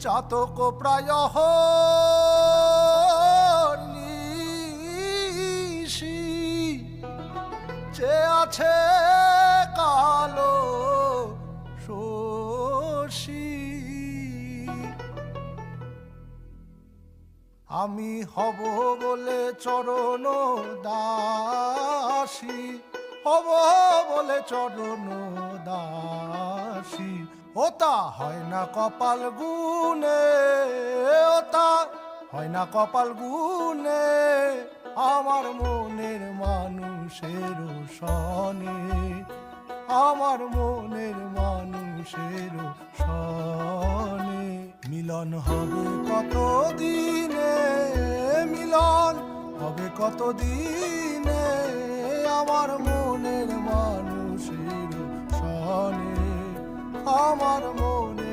চাতক প্রায় নিশি চে আছে কালো শশী। আমি হব বলে চরণ দাসী, হব বলে চরণ দাসী। ওতা হয় না কপাল গুনে, ওতা হয় না কপাল গুনে, আমার মনের মানুষের সনে, আমার মনের মানুষের সনে। মিলন হবে কত দিনে, মিলন হবে কত দিনে, আমার মনের মানুষের সনে, আমার মনে